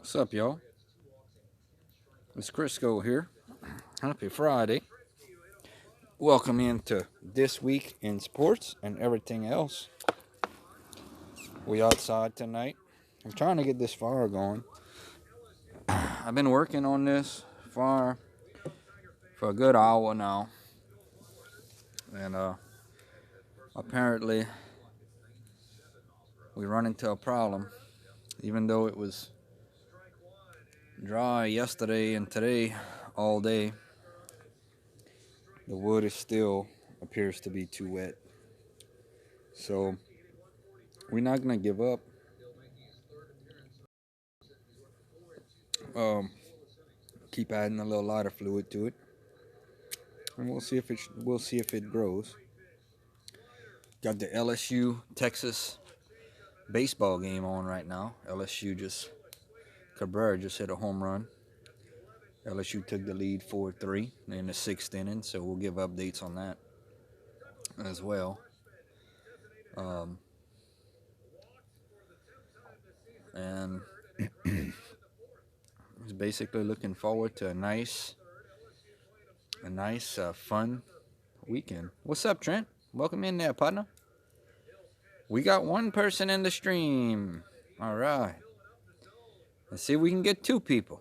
What's up, y'all? It's Crisco here. Happy Friday. Welcome into This Week in Sports and everything else. We outside tonight. I'm trying to get this fire going. I've been working on this fire for a good hour now. And apparently we run into a problem. Even though it was dry yesterday and today all day, the wood is still appears to be too wet. So we're not gonna give up. Keep adding a little lighter fluid to it, and we'll see if it grows. Got the LSU Texas baseball game on right now. Cabrera just hit a home run. LSU took the lead 4-3 in the 6th inning, so we'll give updates on that as well. And it's basically looking forward to a nice, fun weekend. What's up, Trent? Welcome in there, partner. We got one person in the stream. All right. Let's see if we can get 2 people.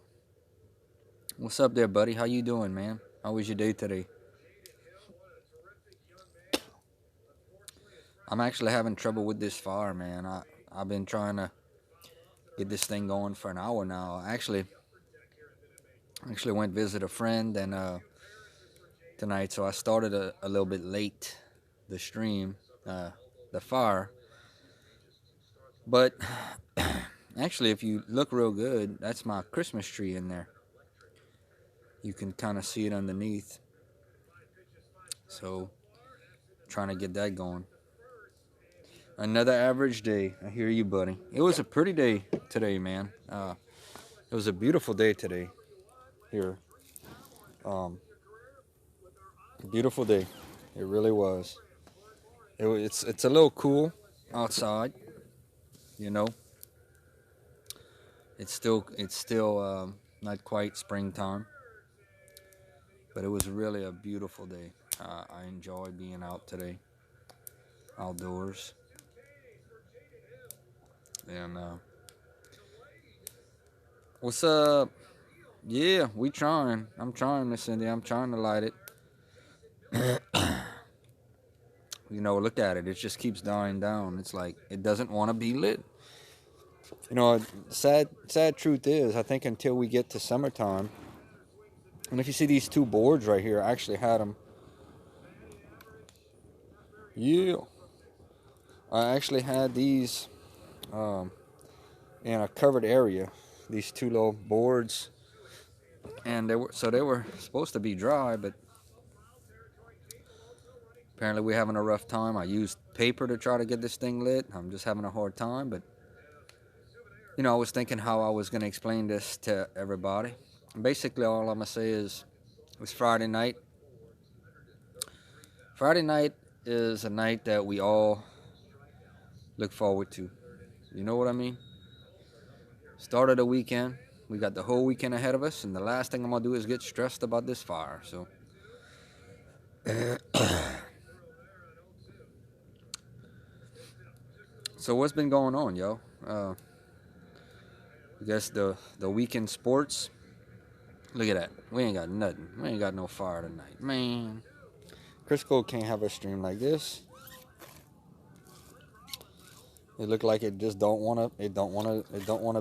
What's up there, buddy? How you doing, man? How was your day today? I'm actually having trouble with this fire, man. I've been trying to get this thing going for an hour now. I actually went visit a friend and tonight, so I started a little bit late the stream, the fire. But actually, if you look real good, that's my Christmas tree in there. You can kind of see it underneath. So, trying to get that going. Another average day. I hear you, buddy. It was a pretty day today, man. It was a beautiful day today here. Beautiful day. It really was. It's a little cool outside. You know. It's still not quite springtime, but it was really a beautiful day. I enjoyed being out today, outdoors, and what's up? Yeah, we trying. I'm trying, Miss Cindy. I'm trying to light it. You know, look at it. It just keeps dying down. It's like it doesn't want to be lit. You know, sad truth is, I think until we get to summertime, and if you see these 2 boards right here, I actually had them. Yeah, I actually had these in a covered area. These 2 little boards, and they were supposed to be dry, but apparently we're having a rough time. I used paper to try to get this thing lit. I'm just having a hard time, but you know, I was thinking how I was going to explain this to everybody. Basically, all I'm going to say is it was Friday night. Friday night is a night that we all look forward to. You know what I mean? Start of the weekend. We got the whole weekend ahead of us, and the last thing I'm going to do is get stressed about this fire. So, so what's been going on, yo? I guess the weekend sports. Look at that. We ain't got nothing. We ain't got no fire tonight, man. Crisco can't have a stream like this. It looked like it just don't wanna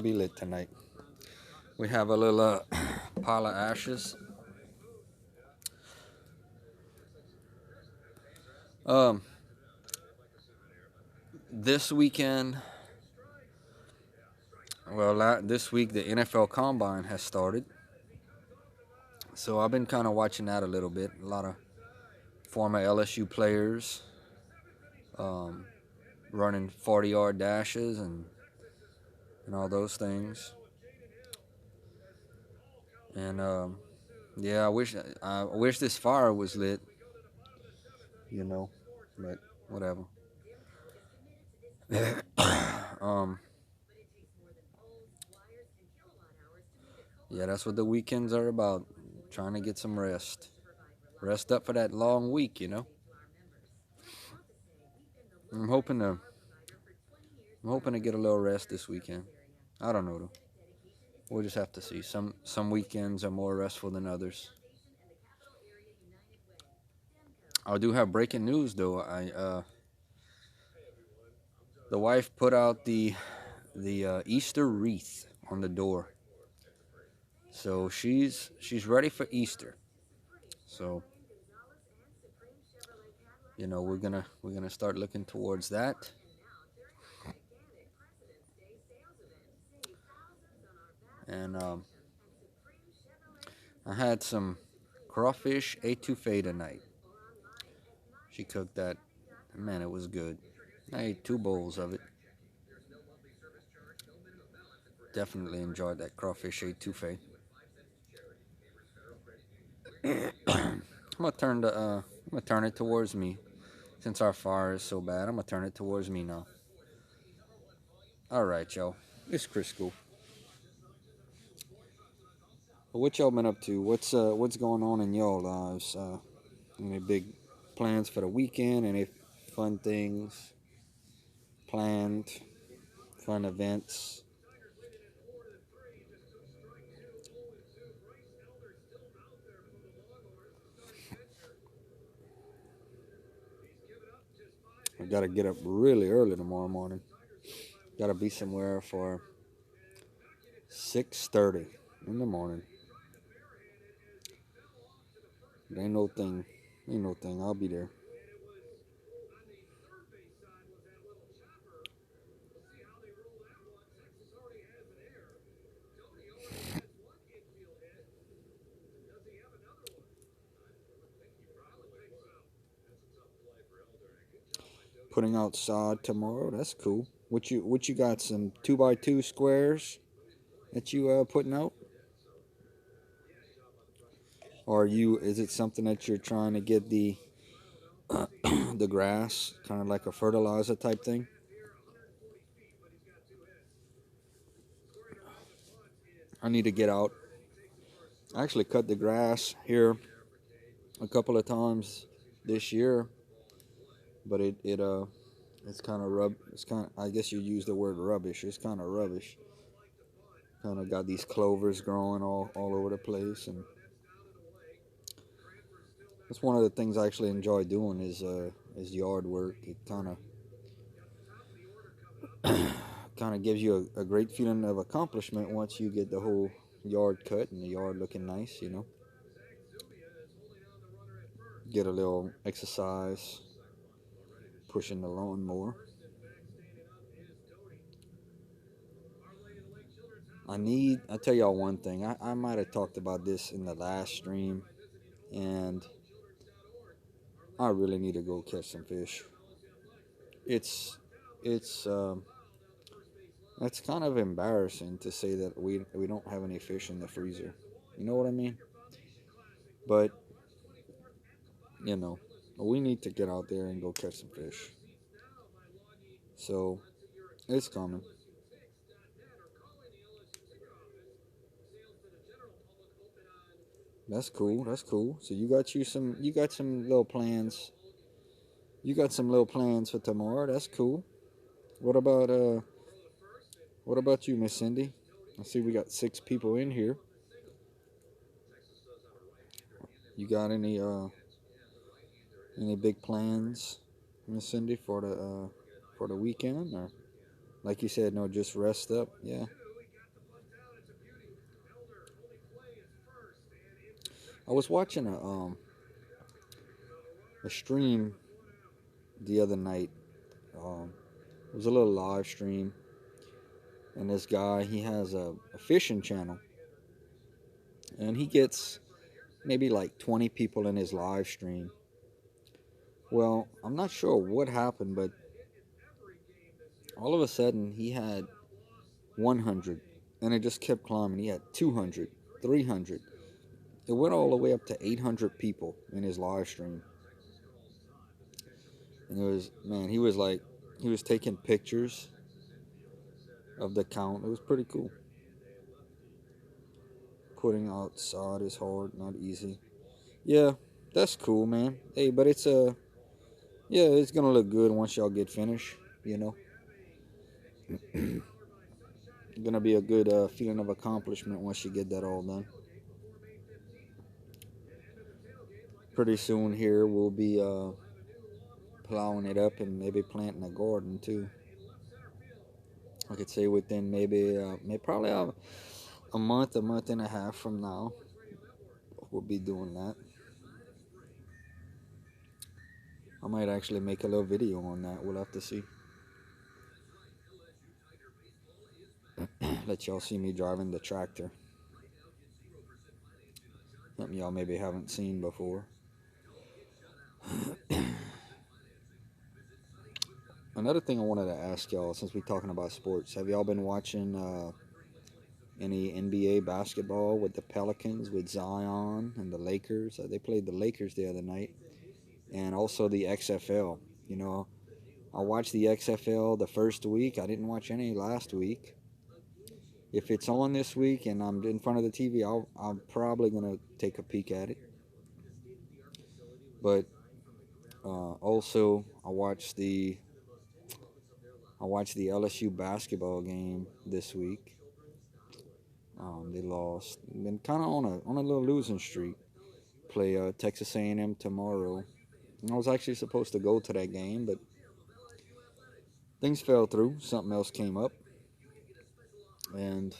be lit tonight. We have a little pile of ashes. This weekend, this week the NFL Combine has started. So I've been kind of watching that a little bit. A lot of former LSU players running 40-yard dashes and all those things. And yeah, I wish this fire was lit. You know, but whatever. Yeah, that's what the weekends are about. Trying to get some rest. Rest up for that long week, you know. I'm hoping to I'm hoping to get a little rest this weekend. I don't know though. We'll just have to see. Some weekends are more restful than others. I do have breaking news though. The wife put out the Easter wreath on the door. So she's ready for Easter. So, you know, we're gonna start looking towards that. And I had some crawfish etouffee tonight. She cooked that. Man, it was good. I ate 2 bowls of it. Definitely enjoyed that crawfish etouffee. I'm gonna turn it towards me. Since our fire is so bad, I'm gonna turn it towards me now. All right, y'all. It's Crisco. What y'all been up to? What's going on in y'all lives? Any big plans for the weekend? Any fun things planned? Fun events? I gotta get up really early tomorrow morning. Gotta be somewhere for 6:30 in the morning. It ain't no thing. Ain't no thing. I'll be there. Putting out sod tomorrow. That's cool. What you got? Some 2x2 squares that you putting out? Or is it something that you're trying to get the grass, kind of like a fertilizer type thing? I need to get out. I actually cut the grass here a couple of times this year, but it's kind of it's kind of, I guess you use the word rubbish. It's kind of rubbish. Kind of got these clovers growing all over the place, and that's one of the things I actually enjoy doing is yard work. It kind of gives you a great feeling of accomplishment once you get the whole yard cut and the yard looking nice, you know. Get a little exercise pushing the lawnmower. I tell y'all one thing. I might have talked about this in the last stream, and I really need to go catch some fish. It's it's it's kind of embarrassing to say that we don't have any fish in the freezer. You know what I mean? But you know, we need to get out there and go catch some fish. So it's coming. That's cool. That's cool. So you got some little plans. You got some little plans for tomorrow. That's cool. What about what about you, Miss Cindy? I see we got 6 people in here. You got any big plans, Miss Cindy, for the weekend, or like you said, no, just rest up. Yeah. I was watching a stream the other night. It was a little live stream, and this guy, he has a fishing channel, and he gets maybe like 20 people in his live stream. Well, I'm not sure what happened, but all of a sudden he had 100, and it just kept climbing. He had 200, 300. It went all the way up to 800 people in his live stream. And it was, man, he was taking pictures of the count. It was pretty cool. Putting outside is hard, not easy. Yeah, that's cool, man. Hey, but yeah, it's gonna look good once y'all get finished. You know, gonna be a good feeling of accomplishment once you get that all done. Pretty soon here we'll be plowing it up and maybe planting a garden too. I could say within maybe probably a month and a half from now, we'll be doing that. I might actually make a little video on that. We'll have to see. Let y'all see me driving the tractor. Something y'all maybe haven't seen before. Another thing I wanted to ask y'all, since we're talking about sports, have y'all been watching any NBA basketball with the Pelicans, with Zion and the Lakers? They played the Lakers the other night, and also the XFL. You know, I watched the XFL the first week. I didn't watch any last week. If it's on this week and I'm in front of the TV, I'm probably gonna take a peek at it. But also, I watched the LSU basketball game this week. They lost. Been kind of on a little losing streak. Play Texas A&M tomorrow. And I was actually supposed to go to that game, but things fell through. Something else came up, and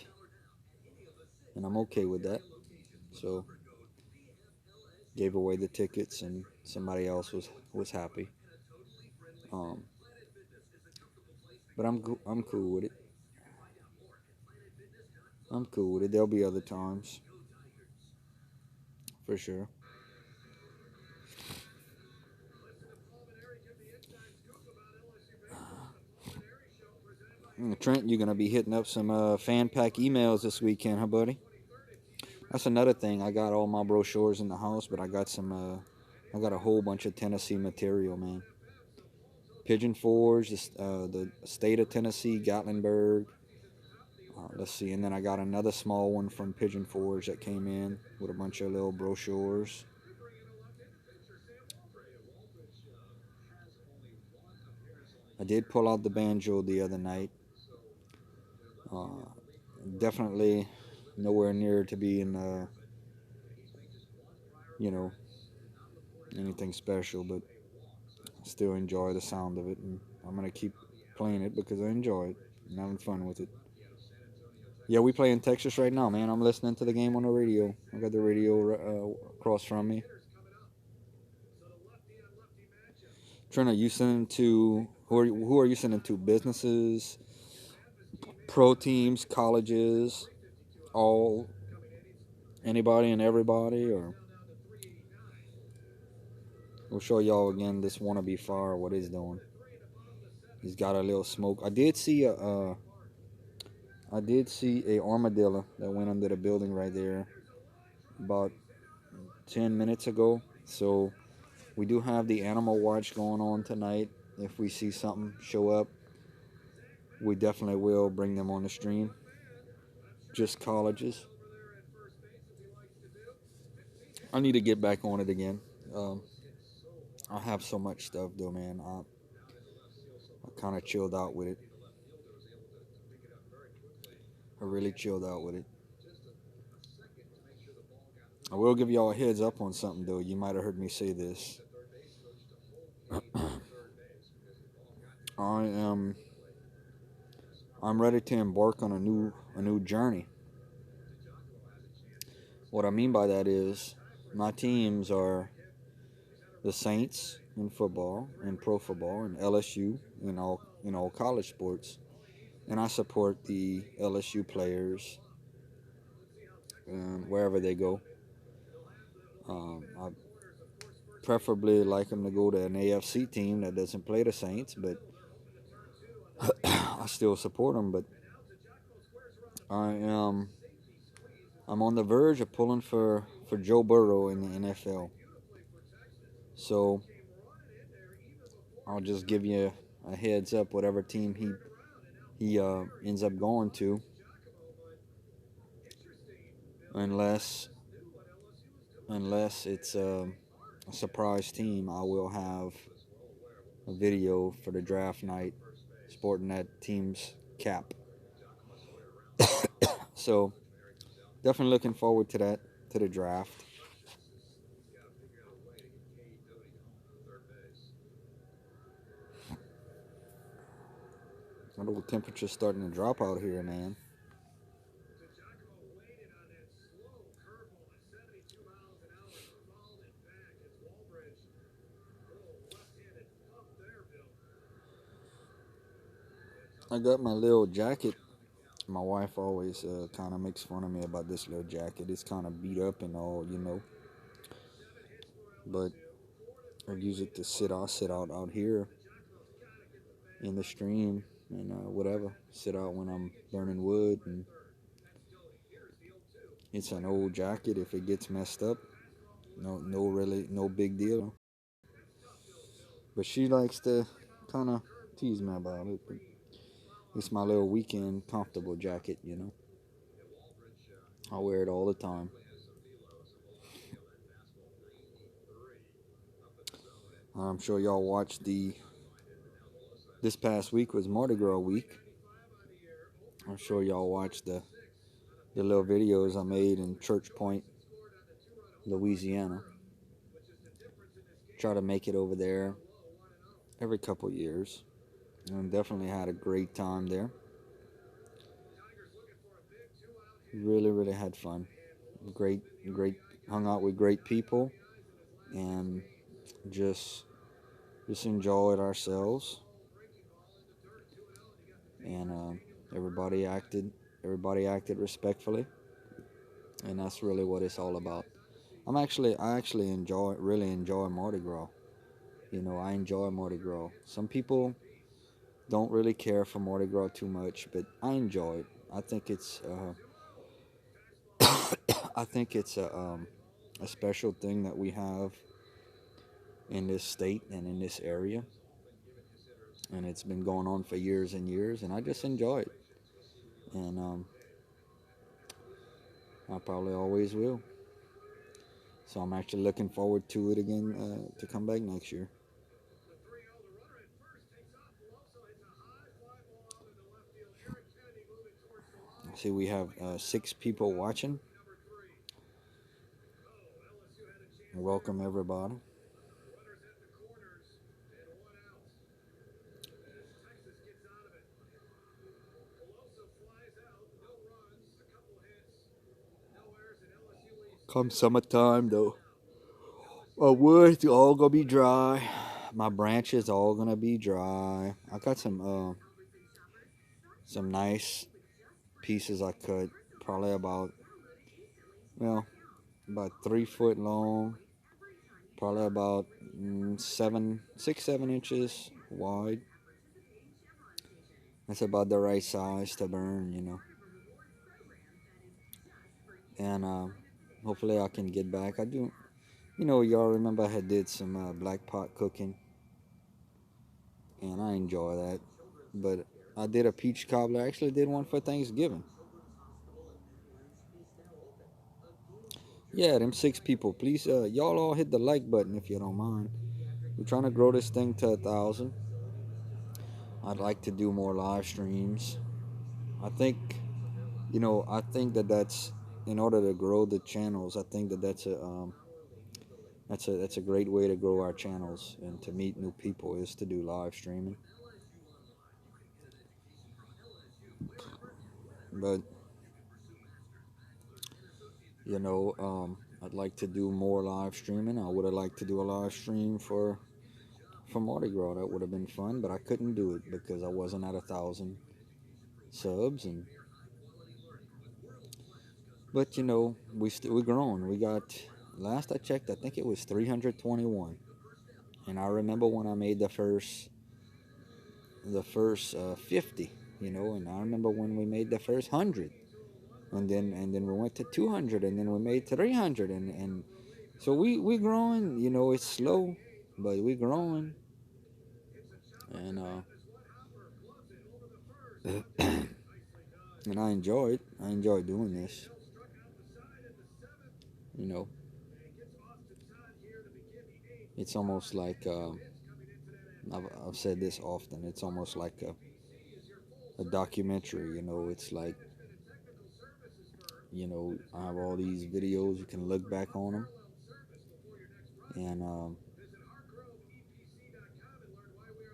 I'm okay with that. So gave away the tickets, and somebody else was happy. Um, but I'm cool with it. I'm cool with it. There'll be other times, for sure. Trent, you're gonna be hitting up some fan pack emails this weekend, huh, buddy? That's another thing. I got all my brochures in the house, but I got I got a whole bunch of Tennessee material, man. Pigeon Forge, the state of Tennessee, Gatlinburg. Let's see, and then I got another small one from Pigeon Forge that came in with a bunch of little brochures. I did pull out the banjo the other night. Definitely nowhere near to being, you know, anything special, but I still enjoy the sound of it, and I'm gonna keep playing it because I enjoy it and having fun with it. Yeah, we play in Texas right now, man. I'm listening to the game on the radio. I got the radio across from me. Trent, are you sending to who are you sending to? Businesses, pro teams, colleges, all anybody and everybody, or we'll show y'all again this wannabe fire what he's doing. He's got a little smoke. I did see a armadillo that went under the building right there about 10 minutes ago. So we do have the animal watch going on tonight. If we see something show up, we definitely will bring them on the stream. Just colleges. I need to get back on it again. I have so much stuff though, man. I kind of chilled out with it. I really chilled out with it. I will give y'all a heads up on something though. You might have heard me say this. I am I'm ready to embark on a new journey. What I mean by that is my teams are the Saints in football and pro football and LSU in all college sports, and I support the LSU players wherever they go. I preferably like them to go to an AFC team that doesn't play the Saints, but I still support them. But I'm on the verge of pulling for Joe Burrow in the NFL. So I'll just give you a heads up. Whatever team he ends up going to, unless it's a surprise team. I will have a video for the draft night sporting that team's cap. So definitely looking forward to that, to the draft. I know the temperature's starting to drop out here, man. I got my little jacket. My wife always kind of makes fun of me about this little jacket. It's kind of beat up and all, you know. But I use it to sit. I'll sit out here in the stream and whatever. Sit out when I'm burning wood, and it's an old jacket. If it gets messed up, no big deal. But she likes to kind of tease me about it. But it's my little weekend comfortable jacket, you know. I wear it all the time. I'm sure y'all watched this past week was Mardi Gras week. I'm sure y'all watched the little videos I made in Church Point, Louisiana. Try to make it over there every couple years, and definitely had a great time there. Really had fun. Great, hung out with great people, and just enjoyed ourselves. And everybody acted respectfully, and that's really what it's all about. I actually really enjoy Mardi Gras. You know, I enjoy Mardi Gras. Some people don't really care for Mardi Gras too much, but I enjoy it. I think it's I think it's a special thing that we have in this state and in this area, and it's been going on for years and years, and I just enjoy it, and I probably always will. So I'm actually looking forward to it again, to come back next year. See, we have 6 people watching. Welcome everybody. Come summertime though, my wood's all gonna be dry. My branches all gonna be dry. I got some nice pieces I cut, probably about 3 foot long, probably about 7 inches wide. That's about the right size to burn, you know. And hopefully I can get back. I do, you know, y'all remember I had did some black pot cooking, and I enjoy that. But I did a peach cobbler. I actually did one for Thanksgiving. Yeah, them 6 people. Please, y'all all hit the like button if you don't mind. We're trying to grow this thing to 1,000. I'd like to do more live streams. I think, I think that that's in order to grow the channels. I think that that's a great way to grow our channels and to meet new people is to do live streaming. But I'd like to do more live streaming. I would have liked to do a live stream for Mardi Gras. That would have been fun, but I couldn't do it because I wasn't at 1,000 subs. But we're growing. We got, last I checked, I think it was 321. And I remember when I made the first 50, and I remember when we made the first 100, and then we went to 200, and then we made 300, and so we growing. It's slow, but we growing, and and I enjoy it. I enjoy doing this. You know, it's almost like I've said this often. It's almost like a documentary. You know, it's like, you know, I have all these videos. You can look back on them and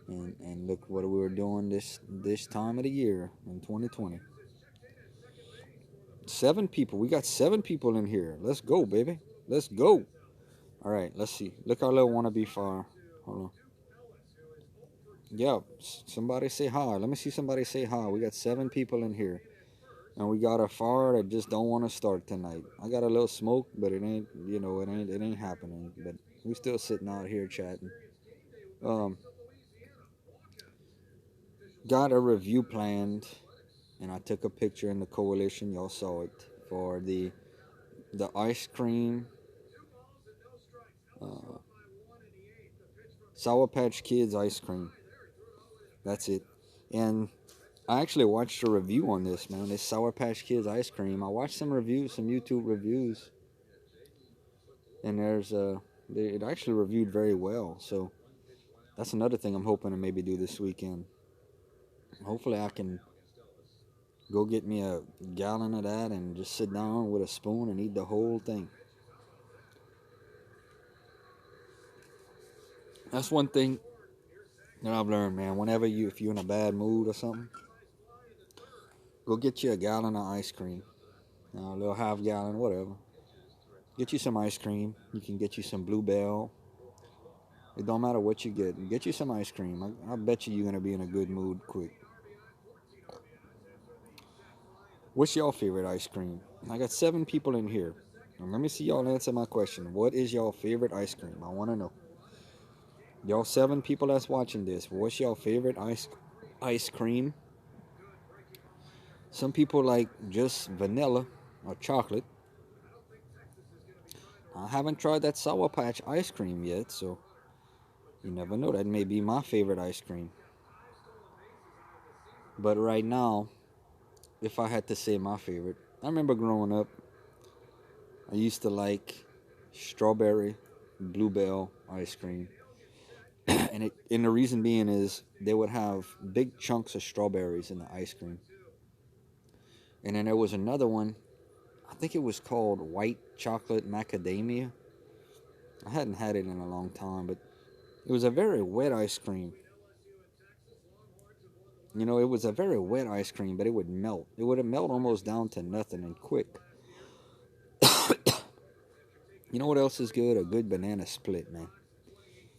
and look what we were doing this time of the year in 2020. 7 people. We got 7 people in here. Let's go, baby. Let's go. All right, let's see. Look our little wannabe fire. Hold on. Yeah, somebody say hi. Let me see somebody say hi. We got 7 people in here. And we got a fire that just don't want to start tonight. I got a little smoke, but it ain't, you know, it ain't happening. But we still sitting out here chatting. Um, got a review planned, and I took a picture in the coalition. Y'all saw it for the ice cream, uh, Sour Patch Kids ice cream. That's it. And I actually watched a review on this, man. This Sour Patch Kids ice cream. I watched some reviews, some YouTube reviews, and it actually reviewed very well. So that's another thing I'm hoping to maybe do this weekend. Hopefully I can go get me a gallon of that and just sit down with a spoon and eat the whole thing. That's one thing that I've learned, man. If you're in a bad mood or something, go get you a gallon of ice cream. You know, a little half gallon, whatever. Get you some ice cream. You can get you some Bluebell. It don't matter what you get. Get you some ice cream. I bet you're going to be in a good mood quick. What's your favorite ice cream? I got 7 people in here. Now let me see y'all answer my question. What is your favorite ice cream? I want to know. Y'all 7 people that's watching this. What's your favorite ice cream? Some people like just vanilla or chocolate. I haven't tried that Sour Patch ice cream yet, so you never know. That may be my favorite ice cream. But right now, if I had to say my favorite, I remember growing up, I used to like strawberry Bluebell ice cream. And the reason being is they would have big chunks of strawberries in the ice cream. And then there was another one, I think it was called white chocolate macadamia. I hadn't had it in a long time, but it was a very wet ice cream. You know, it was a very wet ice cream, but it would melt. It would melt almost down to nothing and quick. You know what else is good? A good banana split, man.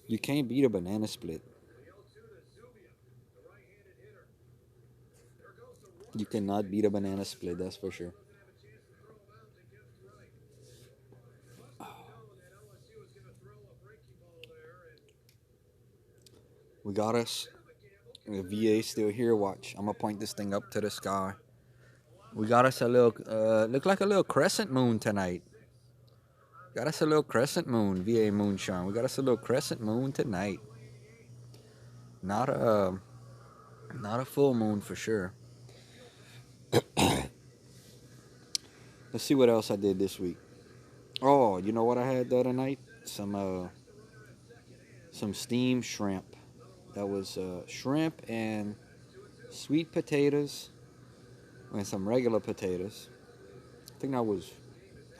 You can't beat a banana split. You cannot beat a banana split, that's for sure. We got us. The VA still here. Watch. I'm gonna point this thing up to the sky. We got us a little, look like a little crescent moon tonight. Got us a little crescent moon, VA moonshine. We got us a little crescent moon tonight. Not a, not a full moon for sure. Let's see what else I did this week. Oh, you know what I had the other night? Some steamed shrimp. That was shrimp and sweet potatoes and some regular potatoes. I think that was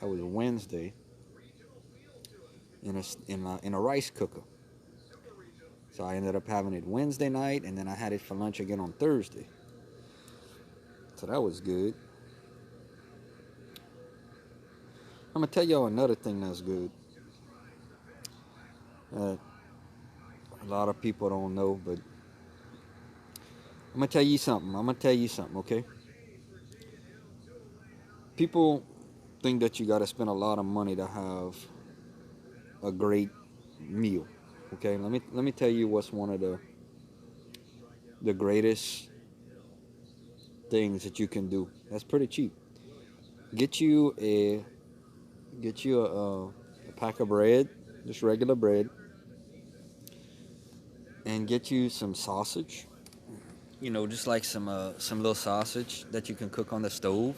Wednesday in a rice cooker. So I ended up having it Wednesday night, and then I had it for lunch again on Thursday. So that was good. I'm gonna tell y'all another thing that's good. A lot of people don't know, but I'm gonna tell you something. Okay? People think that you gotta spend a lot of money to have a great meal. Okay? Let me tell you what's one of the greatest things that you can do. That's pretty cheap. Get you a get you a pack of bread, just regular bread, and get you some sausage. You know, just like some little sausage that you can cook on the stove.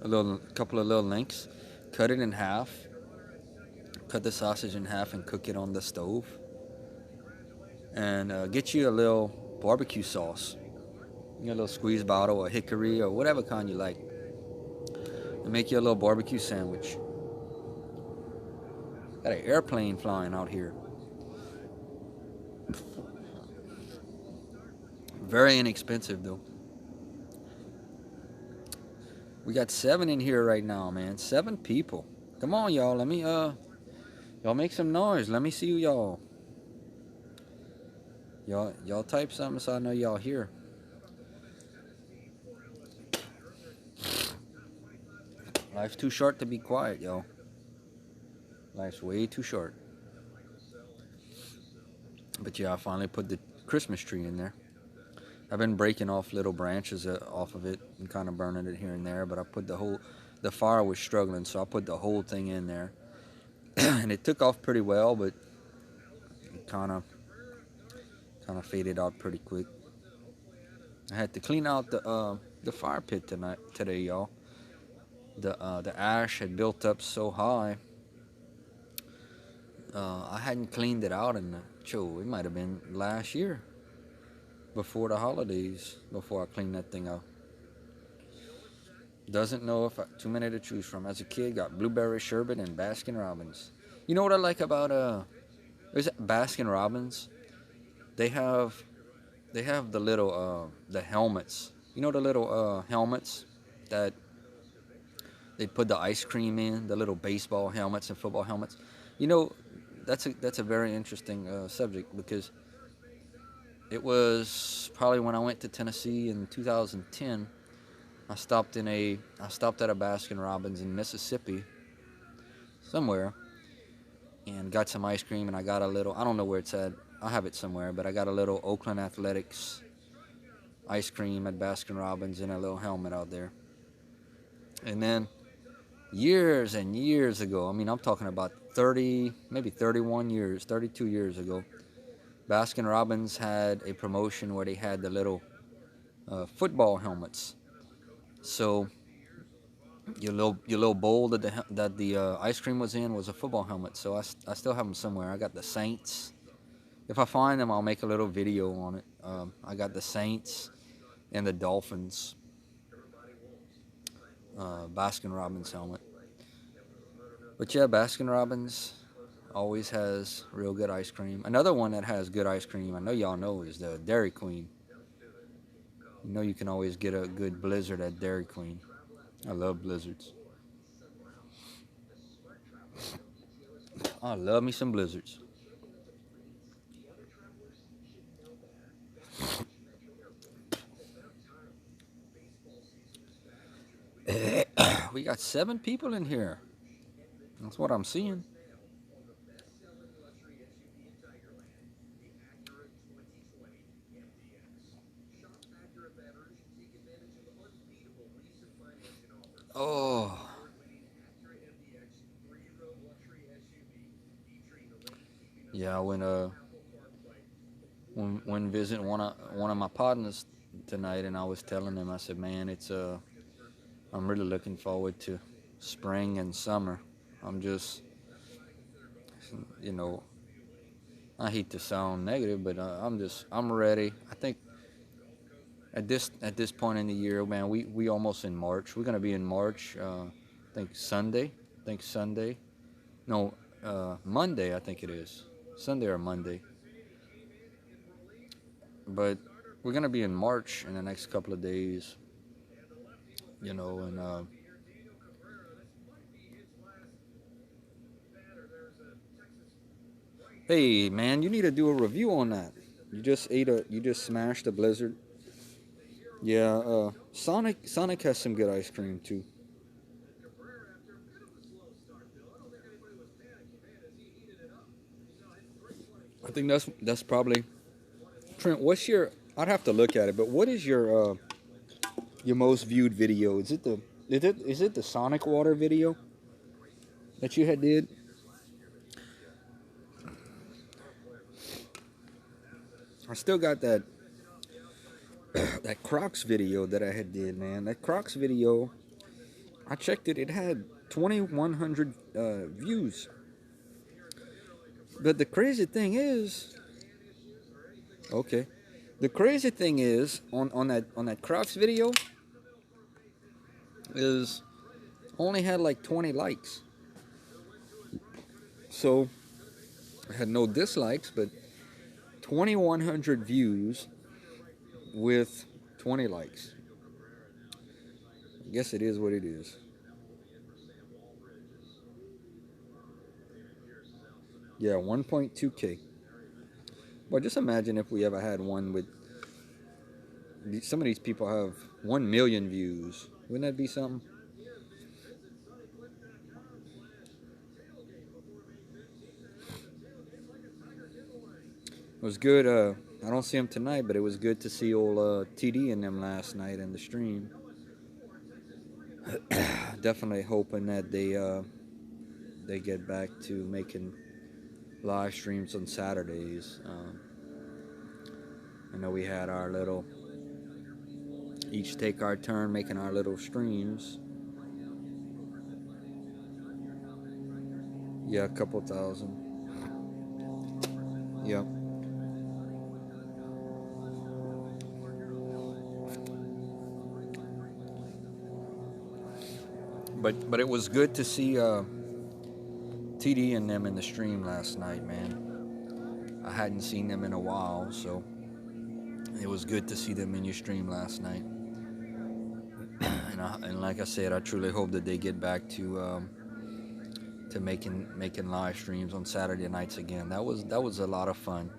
A couple of little links. cut it in half. Cut the sausage in half and cook it on the stove. And get you a little barbecue sauce. You know, a little squeeze bottle or hickory or whatever kind you like. And make you a little barbecue sandwich. Got an airplane flying out here. Very inexpensive though. We got 7 in here right now, man. 7 people. Come on, y'all. Let me y'all make some noise. Let me see y'all. Y'all type something so I know y'all here. Life's too short to be quiet, y'all. Life's way too short. But yeah, I finally put the Christmas tree in there. I've been breaking off little branches off of it and kind of burning it here and there, but I put the fire was struggling, so I put the whole thing in there. And it took off pretty well, but it kind of faded out pretty quick. I had to clean out the fire pit today, y'all. The ash had built up so high. I hadn't cleaned it out in it might have been last year, before the holidays, before I cleaned that thing out. Doesn't know if too many to choose from. As a kid, got blueberry sherbet and Baskin Robbins. You know what I like about is it Baskin Robbins? They have the little the helmets. You know the little helmets that they put the ice cream in, the little baseball helmets and football helmets. You know, that's a very interesting subject, because it was probably when I went to Tennessee in 2010. I stopped at a Baskin Robbins in Mississippi, somewhere, and got some ice cream, and I got a little, I don't know where it's at, I have it somewhere, but I got a little Oakland Athletics ice cream at Baskin Robbins in a little helmet out there. And then years and years ago, I mean, I'm talking about 30, maybe 31 years, 32 years ago, Baskin Robbins had a promotion where they had the little football helmets. So your little bowl that the ice cream was in was a football helmet. So I still have them somewhere. I got the Saints. If I find them, I'll make a little video on it. I got the Saints and the Dolphins Baskin Robbins helmet. But yeah, Baskin Robbins always has real good ice cream. Another one that has good ice cream, I know y'all know, is the Dairy Queen. You know, you can always get a good blizzard at Dairy Queen. I love blizzards. I love me some blizzards. We got 7 people in here. That's what I'm seeing. Oh. Yeah, when visiting one of my partners tonight, and I was telling him, I said, man, I'm really looking forward to spring and summer. I'm just, you know, I hate to sound negative, but I'm ready. I think at this point in the year, man, we almost in March. We're gonna be in March. I think Sunday. No, Monday. I think it is Sunday or Monday. But we're gonna be in March in the next couple of days. You know, and hey, man, you need to do a review on that. You just smashed a blizzard. Yeah, Sonic has some good ice cream too. I think that's probably Trent. What's your? I'd have to look at it, but what is your most viewed video? Is it the Sonic water video that you had did? I still got that that Crocs video that I had did, man. That Crocs video, I checked it. It had 2,100 views. But the crazy thing is, okay, the crazy thing is on that Crocs video is only had like 20 likes. So I had no dislikes, but 2,100 views with 20 likes. I guess it is what it is. Yeah, 1.2K. Well, just imagine if we ever had one with some of these people have 1 million views. Wouldn't that be something? It was good. I don't see them tonight, but it was good to see old TD and them last night in the stream. Definitely hoping that they get back to making live streams on Saturdays. I know we had our little, each take our turn making our little streams. Yeah, a couple thousand. Yep. But it was good to see TD and them in the stream last night, man. I hadn't seen them in a while, so it was good to see them in your stream last night. And like I said, I truly hope that they get back to making live streams on Saturday nights again. That was a lot of fun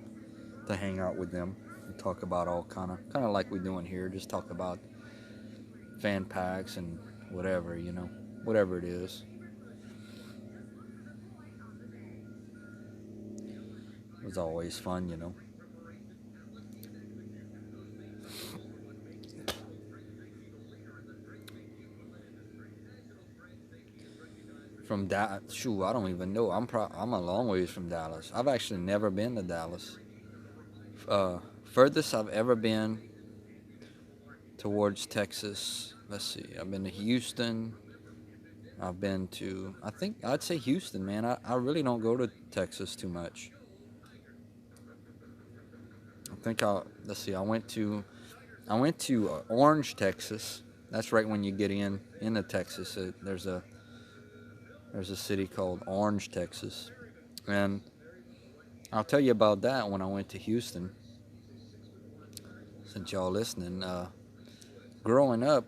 to hang out with them and talk about all kind of like we're doing here. Just talk about fan packs and whatever, whatever it is. It was always fun. From shoot, I don't even know. I'm a long ways from Dallas. I've actually never been to Dallas. Furthest I've ever been towards Texas. Let's see. I've been to Houston. I've been to. I think I'd say Houston, man. I really don't go to Texas too much. I think let's see. I went to Orange, Texas. That's right when you get into Texas. There's a city called Orange, Texas, and I'll tell you about that when I went to Houston. Since y'all listening, growing up,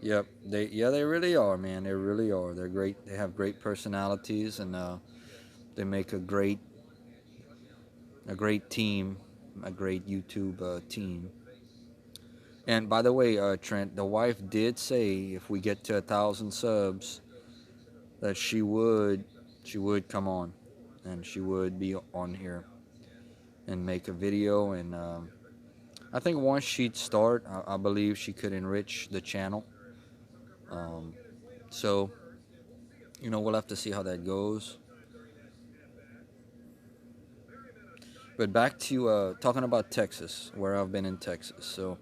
yep, they really are, man. They really are. They're great. They have great personalities, and they make a great team, a great YouTube team. And by the way, Trent, the wife did say if we get to 1,000 subs, that she would come on, and she would be on here and make a video. And I think once she'd start, I believe she could enrich the channel. So we'll have to see how that goes. But back to talking about Texas, where I've been in Texas. So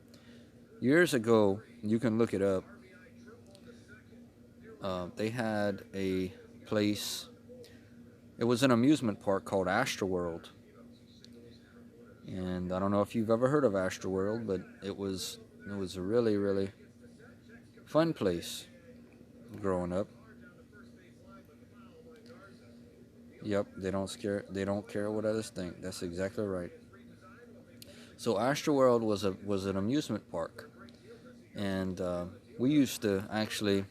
years ago, you can look it up. They had a place. It was an amusement park called Astroworld. And I don't know if you've ever heard of Astroworld, but it was a really, really fun place growing up. Yep, they don't care what others think. That's exactly right. So Astroworld was an amusement park, and we used to actually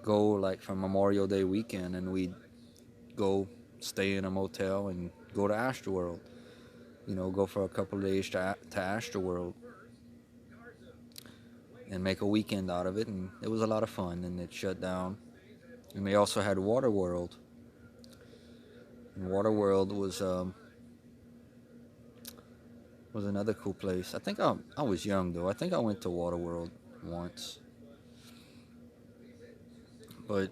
go like for Memorial Day weekend, and we'd go stay in a motel and go to Astroworld. Go for a couple of days to Astroworld and make a weekend out of it, and it was a lot of fun. And it shut down. And they also had Waterworld. And Waterworld was another cool place. I think I was young though. I think I went to Waterworld once, but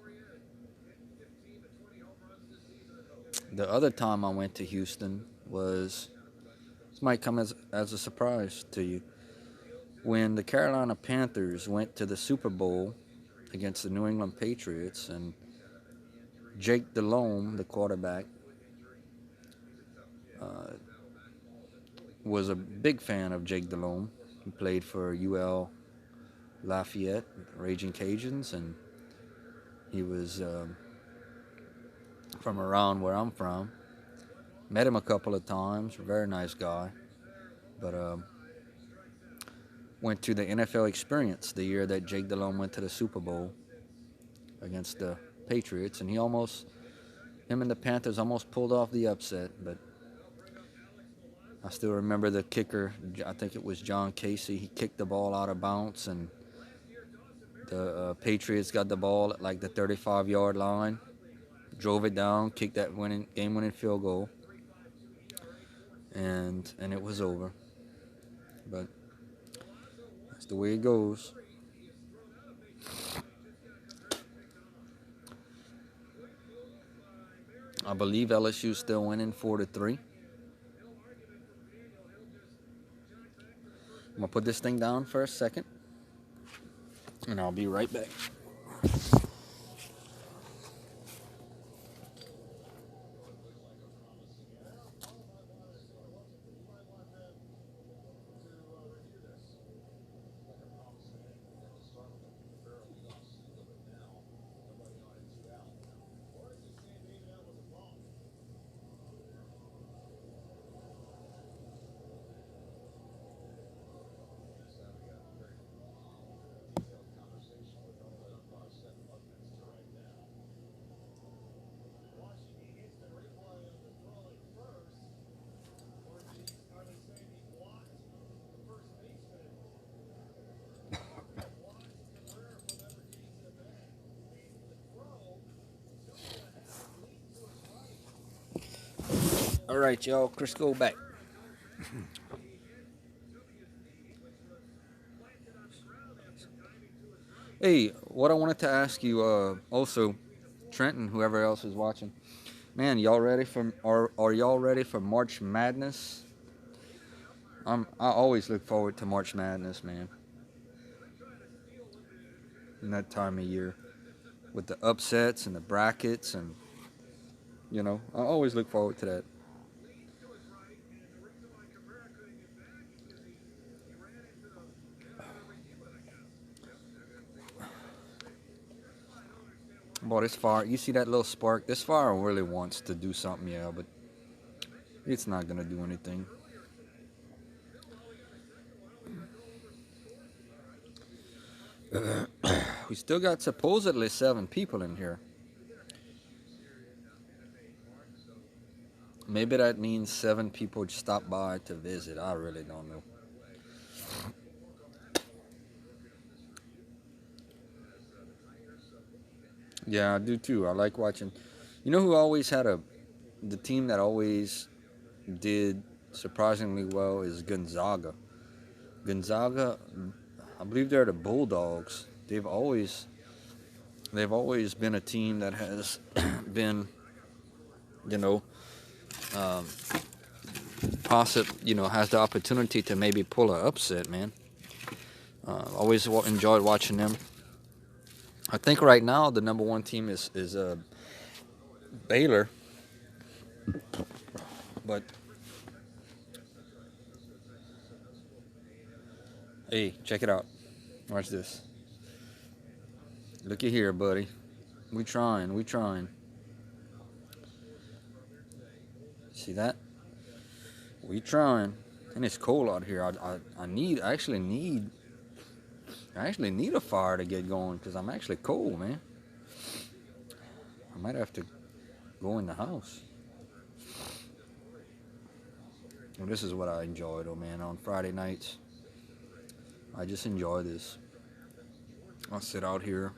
the other time I went to Houston this might come as a surprise to you. when the Carolina Panthers went to the Super Bowl against the New England Patriots, and Jake Delhomme, the quarterback, was a big fan of Jake Delhomme. He played for UL Lafayette, Raging Cajuns, and he was from around where I'm from. Met him a couple of times, very nice guy. But went to the NFL Experience the year that Jake Delhomme went to the Super Bowl against the Patriots, and him and the Panthers almost pulled off the upset, but I still remember the kicker. I think it was John Casey. He kicked the ball out of bounds, and the Patriots got the ball at like the 35-yard line, drove it down, kicked that game-winning field goal, and it was over. But that's the way it goes. I believe LSU's still winning 4-3. I'm gonna put this thing down for a second, and I'll be right back. All right, y'all, Crisco back. Hey, what I wanted to ask you, also, Trenton, whoever else is watching, man, y'all ready for are y'all ready for March Madness? I always look forward to March Madness, man. In that time of year, with the upsets and the brackets, and I always look forward to that. Boy, this fire, you see that little spark? This fire really wants to do something, yeah, but it's not gonna do anything. We still got supposedly 7 people in here. Maybe that means 7 people stopped by to visit. I really don't know. Yeah, I do too. I like watching. You know who always had the team that always did surprisingly well is Gonzaga. Gonzaga, I believe they're the Bulldogs. They've always been a team that has been, you know, um, has the opportunity to maybe pull an upset, man. Always enjoyed watching them. I think right now the number 1 team is Baylor, but hey, check it out. Watch this. Looky here, buddy. We trying. See that? We trying. And it's cold out here. I actually need a fire to get going because I'm actually cold, man. I might have to go in the house. Well, this is what I enjoy, though, man. On Friday nights, I just enjoy this. I'll sit out here,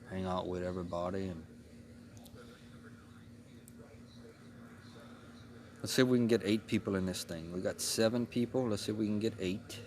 hang out with everybody, and let's see if we can get 8 people in this thing. We got 7 people. Let's see if we can get 8.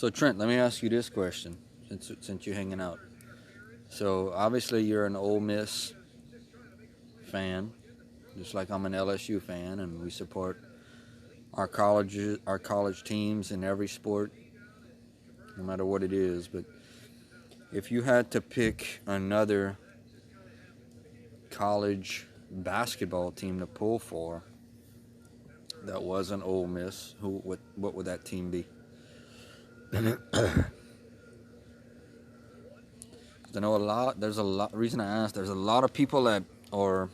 So Trent, let me ask you this question, since you're hanging out. So obviously you're an Ole Miss fan, just like I'm an LSU fan, and we support our college teams in every sport, no matter what it is. But if you had to pick another college basketball team to pull for that wasn't Ole Miss, what would that team be? I know a lot. There's a lot. Reason I asked. There's a lot of people that, or